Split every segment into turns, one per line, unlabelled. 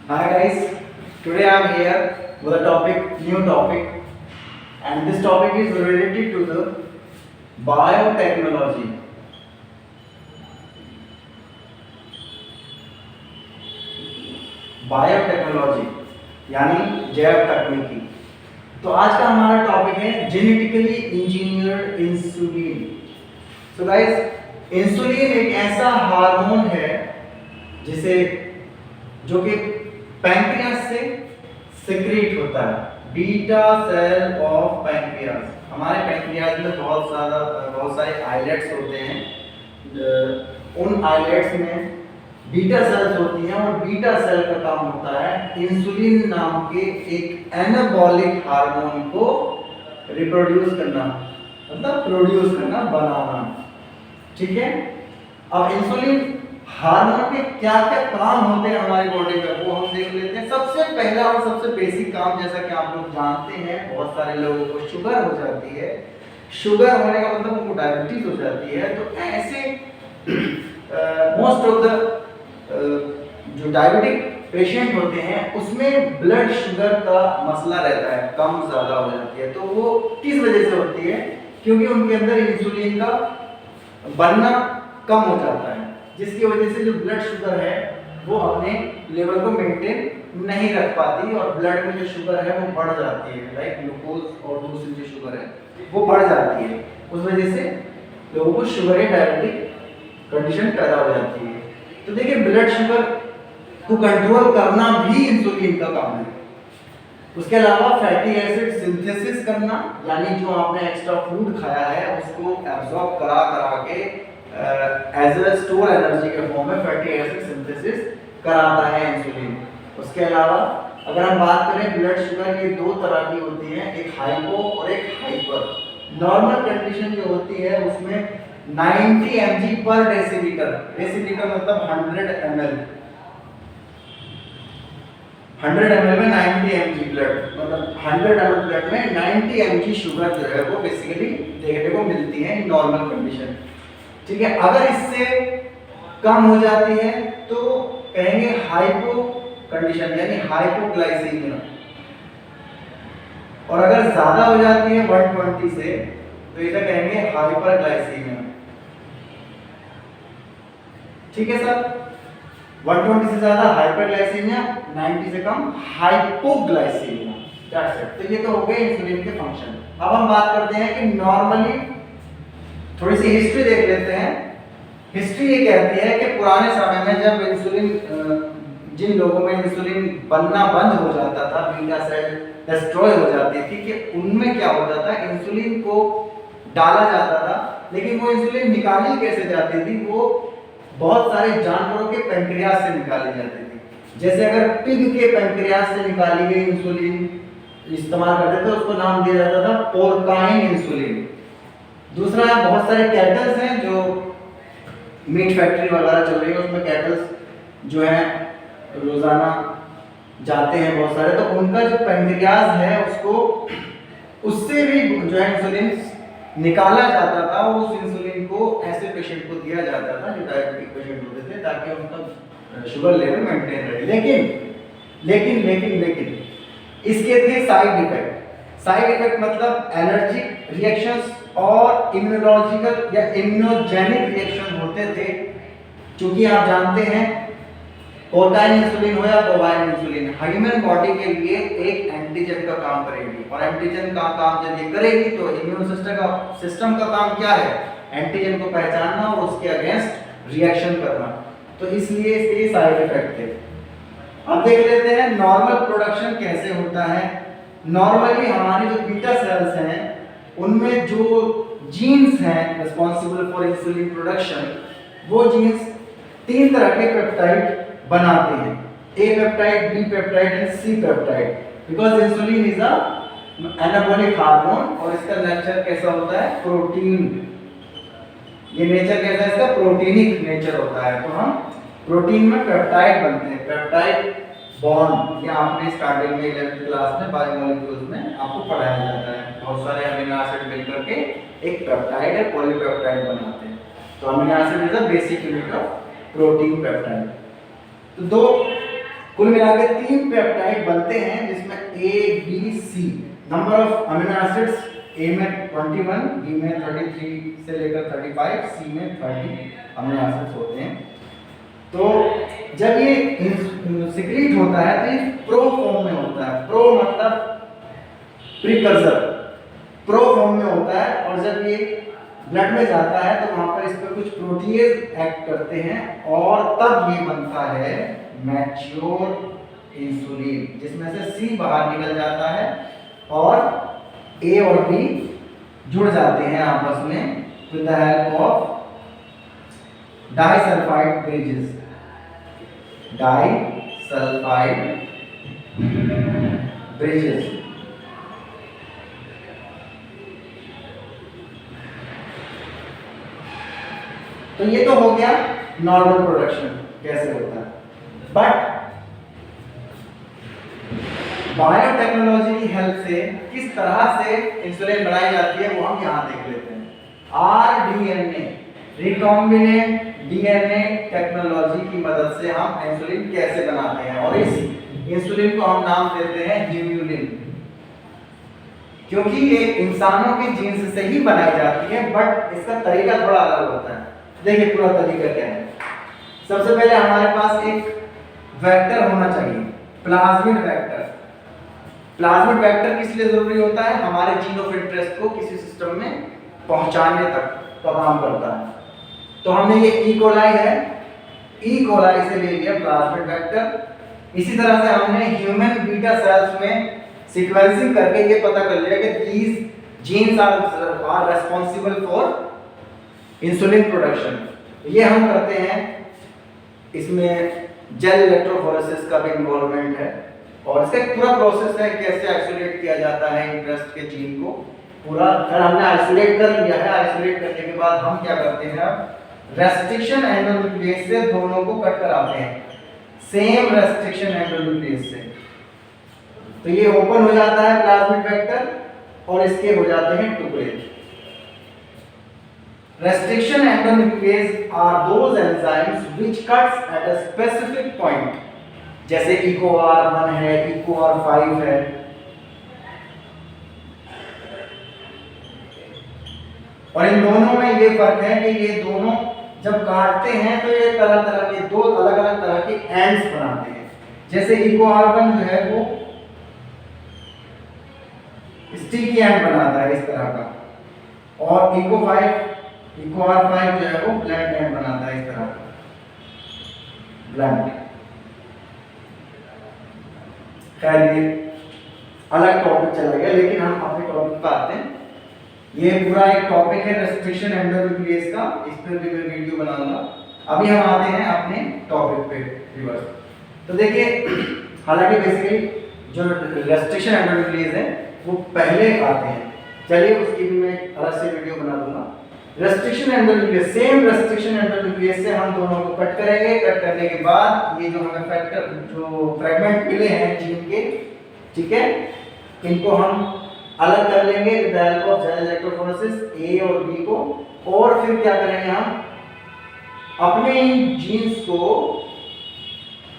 Hi guys, today I am here with new topic, and this topic is related to the biotechnology. Biotechnology यानी जैव तकनीकी। तो आज का हमारा टॉपिक है genetically engineered insulin. So guys, insulin एक ऐसा हार्मोन है जिसे जो कि पैंक्रियास से सिक्रीट होता है। Beta cell of pancreas. हमारे पैंक्रियास में बहुत सारे आइलेट्स होते हैं। उन आइलेट्स में बीटा सेल्स होती हैं और बीटा सेल का काम होता है इंसुलिन नाम के एक एनाबॉलिक हार्मोन को रिप्रोड्यूस करना, मतलब प्रोड्यूस करना, बनाना। ठीक है। अब इंसुलिन हार्मोन के क्या क्या काम होते हैं हमारी बॉडी में, वो हम देख लेते हैं। सबसे पहला और सबसे बेसिक काम, जैसा कि आप लोग जानते हैं, बहुत सारे लोगों को शुगर हो जाती है। शुगर होने का मतलब उनको डायबिटीज हो जाती है। तो ऐसे मोस्ट ऑफ द जो डायबिटिक पेशेंट होते हैं उसमें ब्लड शुगर का मसला रहता है, कम ज़्यादा हो जाती है। तो वो किस वजह से होती है? क्योंकि उनके अंदर इंसुलिन का बनना कम हो जाता है, जिसकी वजह से जो ब्लड शुगर है वो अपने लेवल को मेंटेन नहीं रख पाती और ब्लड में जो शुगर है वो बढ़ जाती है। लाइक ग्लूकोज और दूसरी जो शुगर है वो बढ़ जाती है। उस वजह से लोगों को शुगर या डायबिटिक कंडीशन पैदा हो जाती है। तो देखिए, ब्लड शुगर को कंट्रोल करना भी इंसुलिन का काम है। उसके अलावा फैटी एसिड सिंथेसिस करना, यानी जो आपने एक्स्ट्रा फूड खाया है उसको एब्जॉर्ब करा के एज अ स्टोर एनर्जी के फॉर्म में फैटी एसिड सिंथेसिस कराता है इंसुलिन। उसके अलावा अगर हम बात करें ब्लड शुगर, ये दो तरह की होती है, एक हाइपो और एक हाइपर। नॉर्मल कंडीशन जो होती है उसमें 90 mg पर डेसीलीटर, डेसीलीटर मतलब 100 ml, 100 ml में 90 mg ब्लड, मतलब 100 ml ब्लड में 90 mg शुगर जो है वो बेसिकली देखने को मिलती है इन नॉर्मल कंडीशन। ठीक है। अगर इससे कम हो जाती है तो कहेंगे हाइपो कंडीशन, यानी हाइपोग्लाइसीमिया। और अगर ज्यादा हो जाती है 120 से तो इसे कहेंगे हाइपरग्लाइसीमिया। ठीक है सर। 120 से ज्यादा हाइपरग्लाइसीमिया, 90 से कम हाइपोग्लाइसीमिया। That's it. तो ये तो हो गए इंसुलिन के फंक्शन। अब हम बात करते हैं कि नॉर्मली थोड़ी सी हिस्ट्री देख लेते हैं। हिस्ट्री ये कहती है कि पुराने समय में जब इंसुलिन, जिन लोगों में इंसुलिन बनना बंद हो जाता था, बीटा सेल डिस्ट्रॉय हो जाती थी, कि उनमें क्या होता था, इंसुलिन को डाला जाता था, लेकिन वो इंसुलिन निकाली कैसे जाती थी? वो बहुत सारे जानवरों के पैंक्रियास से निकाली जाती थी। जैसे अगर पिग के पैंक्रियास से निकाली गई इंसुलिन इस्तेमाल करते थे, उसको नाम दिया जाता था पोर्काइन इंसुलिन। दूसरा, बहुत सारे कैटल्स हैं जो मीट फैक्ट्री वगैरह चल रही है, उसमें कैटल्स जो है रोजाना जाते हैं बहुत सारे, तो उनका जो पैंक्रियास है उससे भी जो है इंसुलिन निकाला जाता था। उस इंसुलिन को ऐसे पेशेंट को दिया जाता था जो डायबिटिक पेशेंट होते थे, ताकि उनका शुगर लेवल मेंटेन रहे। लेकिन इसके थे साइड इफेक्ट। साइड इफेक्ट मतलब एलर्जिक रिएक्शंस और इम्यूनोलॉजिकल या इम्यूनोजेनिक रिएक्शन होते थे। क्योंकि आप जानते हैं पोर्टाइन इंसुलिन हो या बोवाइन इंसुलिन, ह्यूमन बॉडी के लिए एक एंटीजन का काम करेगी, और एंटीजन का काम जब ये करेगी तो इम्यून सिस्टम का काम क्या है? एंटीजन को पहचानना और उसके अगेंस्ट रिएक्शन करना। तो इसलिए इसके साइड इफेक्ट थे। अब देख लेते हैं नॉर्मल प्रोडक्शन कैसे होता है। नॉर्मली हमारी जो बीटा सेल्स हैं उनमें जो जीन्स हैं रिस्पॉन्सिबल फॉर इंसुलिन प्रोडक्शन, वो जीन्स 3 तरह के पेप्टाइड बनाते हैं, A peptide, B peptide and C peptide. Because insulin is a anabolic hormone और इसका नेचर कैसा होता है? प्रोटीन। ये नेचर कैसा है इसका? प्रोटीनिक नेचर होता है। तो हम प्रोटीन में पेप्टाइड बनते हैं, पेप्टाइड बॉन्ड। ये आपने स्टार्टिंग में 11th क्लास में बायोमोलिक्यूल्स में आपको पढ़ाया जाता है। बहुत सारे अमीनो एसिड मिलकर के एक पेप्टाइड है, पॉलीपेप्टाइड बनाते हैं। तो amino acid is the basic unit of protein peptide. तो दो कुल मिलाकर 3 पेप्टाइड बनते हैं जिसमें A B C, number of amino acids A में 21, बी में 33 से लेकर 35, सी में 30 अमीनो एसिड्स होते हैं। तो जब ये सिक्रीट होता है तो ये प्रो फॉर्म में होता है। प्रो मतलब प्रीकर्सर, प्रो फॉर्म में होता है, और जब ये ब्लड में जाता है तो वहां पर इस पर कुछ प्रोटीएज एक्ट करते हैं और तब ये बनता है मैच्योर इंसुलिन, जिसमें से सी बाहर निकल जाता है और ए और बी जुड़ जाते हैं आपस में with the help of disulphide bridges, disulphide bridges. तो ये तो हो गया नॉर्मल प्रोडक्शन कैसे होता है, बट बायोटेक्नोलॉजी की हेल्प से किस तरह से इंसुलिन बनाई जाती है वो हम यहाँ देख लेते हैं। आरडीएनए, रिकॉम्बिनेंट डीएनए टेक्नोलॉजी की मदद से हम इंसुलिन कैसे बनाते हैं, और इस इंसुलिन को हम नाम देते हैं ह्यूम्युलिन, क्योंकि ये इंसानों के जीन्स से ही बनाई जाती है, बट इसका तरीका थोड़ा अलग होता है। देखिए पूरा तरीका क्या है। सबसे पहले हमारे पास एक वेक्टर होना चाहिए, प्लाज्मिड वेक्टर। प्लाज्मिड वेक्टर किस लिए जरूरी होता है? हमारे जीन ऑफ इंटरेस्ट को किसी सिस्टम में पहुंचाने तक तो काम करता है। तो हमने ये ई कोलाई है, ई कोलाई से ले लिया प्लाज्मिड वेक्टर। इसी तरह से हमने ह्यूमन बीटा सेल्स में सीक्वेंसिंग करके ये पता कर लिया कि these genes are responsible for insulin production. ये हम करते हैं, इसमें जेल इलेक्ट्रोफोरेसिस का भी इन्वॉल्वमेंट है, और इसका एक पूरा प्रोसेस है कैसे आइसोलेट किया जाता है इंटरेस्ट के जीन को पूरा। फिर हमने आइसोलेट कर लिया है, आइसोलेट करने के बाद हम क्या करते हैं, अब रेस्ट्रिक्शन एंडोन्यूक्लियस से दोनों को कट कराते हैं, सेम रेस्ट्रिक्शन एंडोन्यूक्लियस से। तो ये ओपन हो जाता है प्लाज्मिड वेक्टर और इसके हो जाते हैं टुकड़े। Restriction endonuclease are those enzymes which cuts at a specific point, जैसे EcoR1 है, EcoR5 है। और इन दोनों में ये फर्क है कि ये दोनों जब काटते हैं तो ये तरह तरह के दो अलग अलग तरह के एंड्स बनाते हैं। जैसे EcoR1 जो है वो स्टिकी एंड बनाता है इस तरह का, और EcoR5 जो है वो ब्लंट एंड बनाता है इस तरह का, ब्लंट। खैर ये अलग टॉपिक चला गया, लेकिन हम अपने टॉपिक पर आते हैं। ये पूरा एक टॉपिक है रेस्ट्रिक्शन एंडोन्यूक्लियस का, इस पर भी मैं वीडियो बनाऊंगा। अभी हम आते हैं अपने टॉपिक पे रिवर्स। तो देखिए, हालांकि बेसिकली जो रेस्ट्रिक्शन एंडोन्यूक्लियस है वो पहले आते हैं, चलिए उसकी भी मैं अलग से वीडियो बना दूंगा। Restriction endonuclease, same restriction endonuclease से हम दोनों को कट करेंगे। कट करने के बाद ये जो हमें फैक्टर जो फ्रेगमेंट मिले हैं जीन के, ठीक है, इनको हम अलग कर लेंगे with the help of gel electrophoresis A और बी को, और फिर क्या करेंगे, हम अपने जीन्स को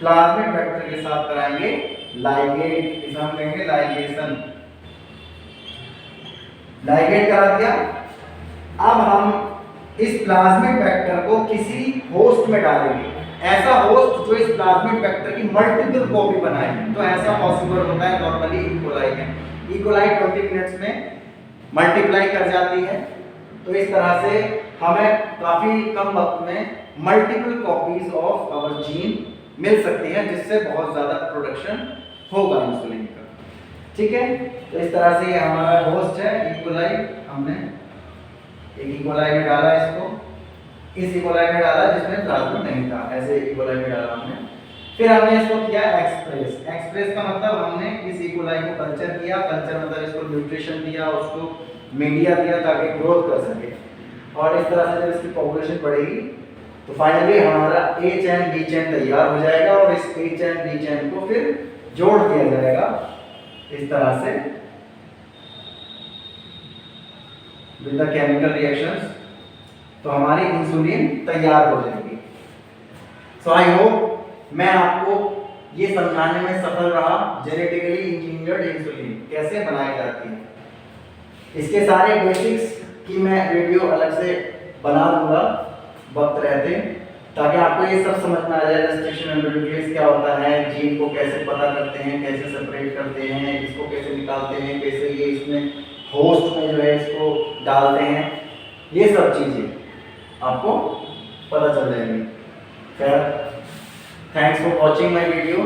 प्लाज्मिड वेक्टर के साथ कराएंगे लाइगेट, इसे हम कहेंगे लाइगेशन। लाइगेट करा दिया। अब हम इस प्लाज्मिड वेक्टर को किसी होस्ट में डालेंगे, ऐसा होस्ट जो इस प्लाज्मिड वेक्टर की मल्टीपल कॉपी बनाए। तो ऐसा पॉसिबल होता है नॉर्मली ई कोलाई में। ई कोलाई 20 मिनट्स में मल्टीप्लाई कर जाती है, तो इस तरह से हमें काफी कम वक्त में multiple copies of our gene मिल सकती है, जिससे बहुत ज्यादा प्रोडक्शन होगा इंसुलिन का। ठीक है, तो इस तरह से ये हमारा होस्ट है ई कोलाई। हमने एक ई कोलाई में डाला इसको, इस ई कोलाई में डाला जिसमें प्लाज्मिड नहीं था, ऐसे ई कोलाई में डाला हमने। फिर हमने इसको किया एक्सप्रेस। एक्सप्रेस का मतलब हमने इस ई कोलाई को कल्चर किया, कल्चर मतलब इसको न्यूट्रिशन दिया, उसको मीडिया दिया ताकि ग्रोथ कर सके। और इस तरह से जब इसकी पॉपुलेशन बढ़ेगी तो फाइनली हमारा ए चैन डी चैन तैयार हो जाएगा, और इस ए चैन डी चैन को फिर जोड़ दिया जाएगा इस तरह से विद द केमिकल रिएक्शंस, तो हमारी इंसुलिन तैयार हो जाएगी। सो आई होप मैं आपको ये समझाने में सफल रहा जेनेटिकली इंजीनियर्ड इंसुलिन कैसे बनाई जाती है। इसके सारे बेसिक्स की मैं वीडियो अलग से बना दूंगा वक्त रहते, ताकि आपको ये सब समझ में आ जाए रेस्ट्रिक्शन एंडोन्यूक्लियस क्या होता है, जीन को कैसे पता करते हैं, कैसे सेपरेट करते हैं, इसको कैसे निकालते हैं, कैसे ये इसमें होस्ट में जो है इसको डालते हैं, ये सब चीज़ें आपको पता चल जाएंगी। खैर, thanks for watching my video.